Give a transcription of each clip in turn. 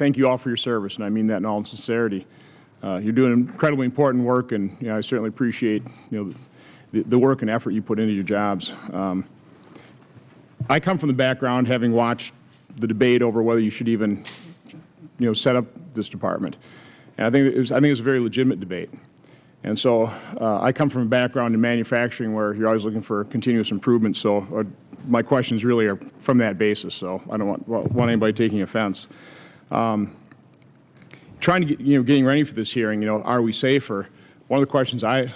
thank you all for your service, and I mean that in all sincerity. You're doing incredibly important work, and I certainly appreciate the work and effort you put into your jobs. I come from the background having watched the debate over whether you should even set up this department, and I think it was a very legitimate debate. And so I come from a background in manufacturing where you're always looking for continuous improvement. So my questions really are from that basis. So I don't want anybody taking offense. Trying to get, getting ready for this hearing, are we safer? One of the questions I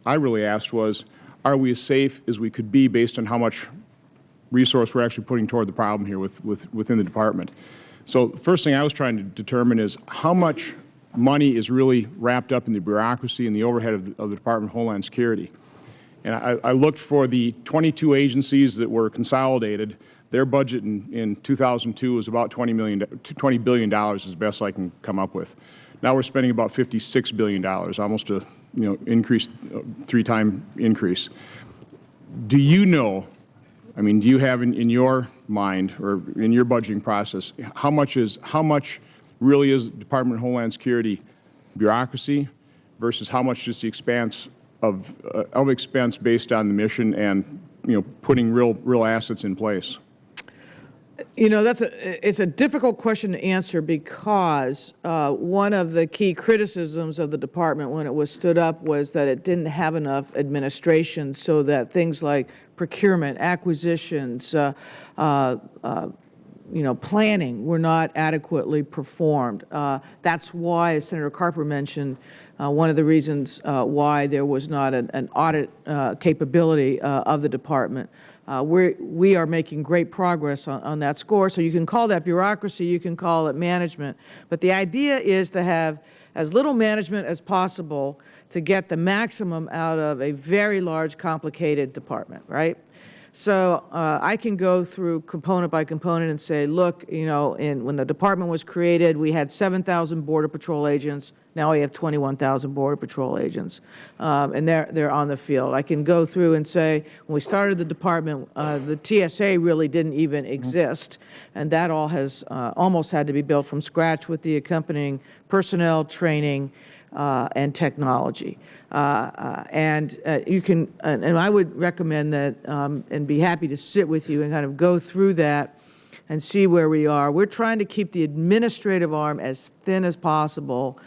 really asked was, are we as safe as we could be based on how much resource we're actually putting toward the problem here within the department? So the first thing I was trying to determine is how much money is really wrapped up in the bureaucracy and the overhead of the Department of Homeland Security. And I looked for the 22 agencies that were consolidated. Their budget in 2002 was about $20 billion as best I can come up with. Now we're spending about $56 billion, almost a increase, 3-time increase. Do you know, I mean, do you have in your mind or in your budgeting process, how much really is Department of Homeland Security bureaucracy versus how much just the expense of expense based on the mission and putting real assets in place? It's a difficult question to answer because one of the key criticisms of the department when it was stood up was that it didn't have enough administration, so that things like procurement, acquisitions, planning were not adequately performed. That's why, as Senator Carper mentioned, one of the reasons why there was not an audit capability of the department. We are making great progress on that score. So you can call that bureaucracy, you can call it management. But the idea is to have as little management as possible to get the maximum out of a very large, complicated department, right? So I can go through component by component and say, look, when the department was created, we had 7,000 Border Patrol agents. Now we have 21,000 Border Patrol agents, and they're on the field. I can go through and say, when we started the department, the TSA really didn't even exist, and that all has almost had to be built from scratch with the accompanying personnel, training, and technology. You can, and I would recommend that, and be happy to sit with you and kind of go through that and see where we are. We're trying to keep the administrative arm as thin as possible,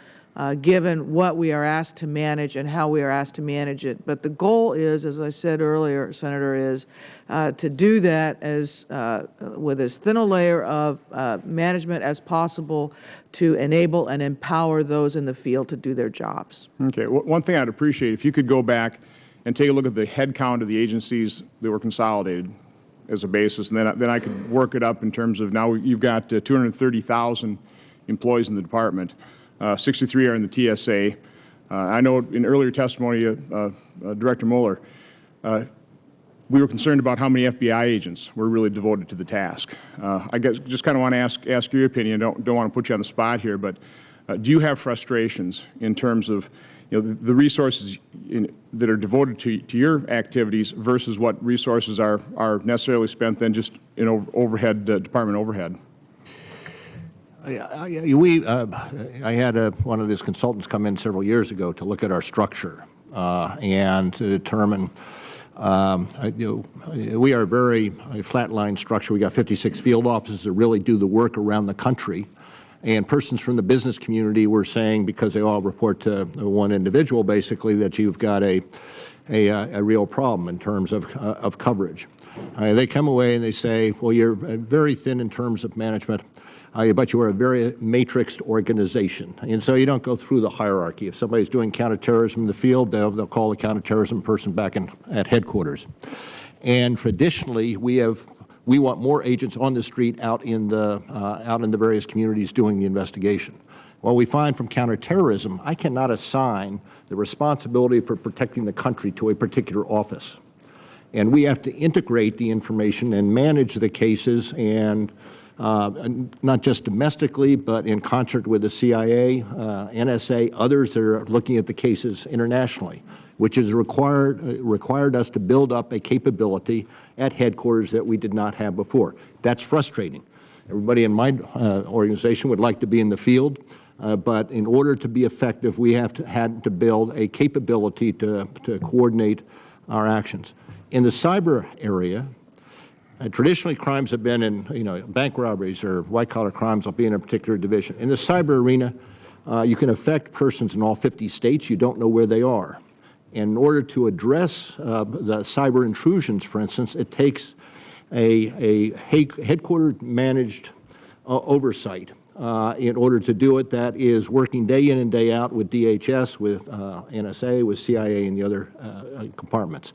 given what we are asked to manage and how we are asked to manage it. But the goal is, as I said earlier, Senator, is to do that with as thin a layer of management as possible to enable and empower those in the field to do their jobs. Okay. One thing I'd appreciate, if you could go back and take a look at the head count of the agencies that were consolidated as a basis, and then I could work it up in terms of now you've got 230,000 employees in the department. 63 are in the TSA. I know in earlier testimony, Director Mueller, we were concerned about how many FBI agents were really devoted to the task. I guess just kind of want to ask your opinion. Don't want to put you on the spot here, but do you have frustrations in terms of the resources that are devoted to your activities versus what resources are necessarily spent then just in overhead, department overhead? I had one of these consultants come in several years ago to look at our structure and to determine. We are a very flatline structure. We got 56 field offices that really do the work around the country. And persons from the business community were saying, because they all report to one individual, basically, that you've got a real problem in terms of coverage. They come away and they say, well, you're very thin in terms of management, but you are a very matrixed organization. And so you don't go through the hierarchy. If somebody's doing counterterrorism in the field, they'll call the counterterrorism person back at headquarters. And traditionally, we want more agents on the street out in the various communities doing the investigation. Well, we find from counterterrorism, I cannot assign the responsibility for protecting the country to a particular office. And we have to integrate the information and manage the cases, and not just domestically, but in concert with the CIA, NSA, others that are looking at the cases internationally, which has required us to build up a capability at headquarters that we did not have before. That's frustrating. Everybody in my organization would like to be in the field, but in order to be effective, we had to build a capability to coordinate our actions. In the cyber area, traditionally crimes have been in, bank robberies or white-collar crimes will be in a particular division. In the cyber arena, you can affect persons in all 50 states. You don't know where they are. And in order to address the cyber intrusions, for instance, it takes a headquarter-managed oversight. In order to do it, that is working day in and day out with DHS, with NSA, with CIA, and the other compartments.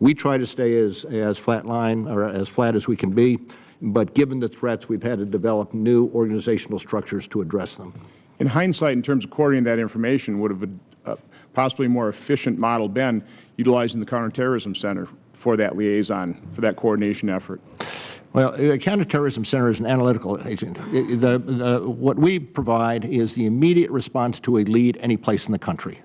We try to stay as flat line or as flat as we can be, but given the threats, we've had to develop new organizational structures to address them. In hindsight, in terms of coordinating that information, would have a possibly more efficient model been utilizing the Counterterrorism Center for that liaison, for that coordination effort? Well, the Counterterrorism Center is an analytical agent. What we provide is the immediate response to a lead any place in the country.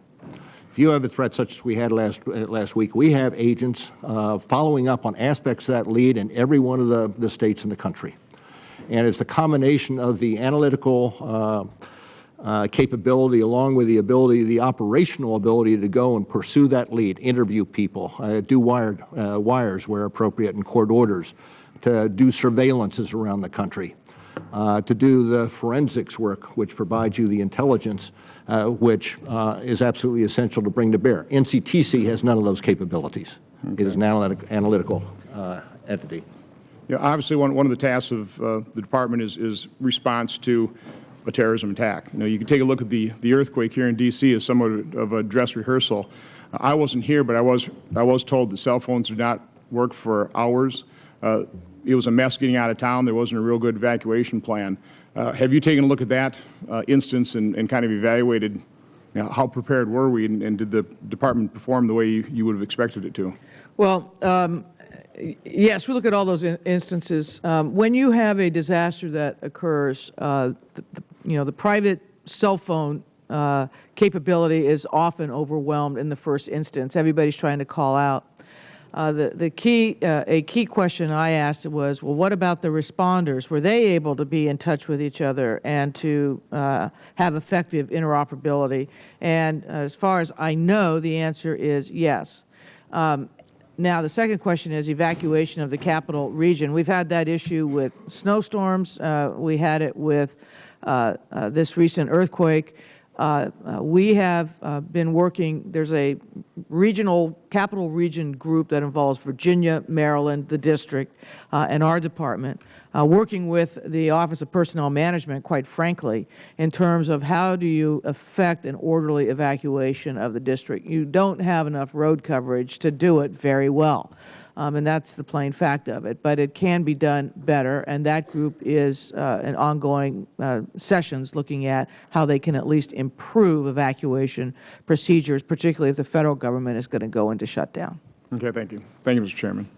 If you have a threat such as we had last week, we have agents following up on aspects of that lead in every one of the states in the country. And it's the combination of the analytical capability along with the operational ability to go and pursue that lead, interview people, do wires where appropriate and court orders, to do surveillances around the country, to do the forensics work, which provides you the intelligence, which is absolutely essential to bring to bear. NCTC has none of those capabilities. Okay. It is an analytical entity. Yeah, obviously, one of the tasks of the Department is response to a terrorism attack. You can take a look at the earthquake here in D.C. as somewhat of a dress rehearsal. I wasn't here, but I was told that cell phones did not work for hours. It was a mess getting out of town. There wasn't a real good evacuation plan. Have you taken a look at that instance and kind of evaluated how prepared were we, and did the Department perform the way you would have expected it to? Well, yes, we look at all those instances. When you have a disaster that occurs, the private cell phone capability is often overwhelmed in the first instance. Everybody's trying to call out. A key question I asked was, well, what about the responders? Were they able to be in touch with each other and to have effective interoperability? And as far as I know, the answer is yes. Now, the second question is evacuation of the capital region. We've had that issue with snowstorms. We had it with this recent earthquake. We have been working, there's a regional, capital region group that involves Virginia, Maryland, the district, and our department, working with the Office of Personnel Management, quite frankly, in terms of how do you effect an orderly evacuation of the district. You don't have enough road coverage to do it very well. And that's the plain fact of it. But it can be done better, and that group is in ongoing sessions looking at how they can at least improve evacuation procedures, particularly if the federal government is going to go into shutdown. Okay, thank you. Thank you, Mr. Chairman.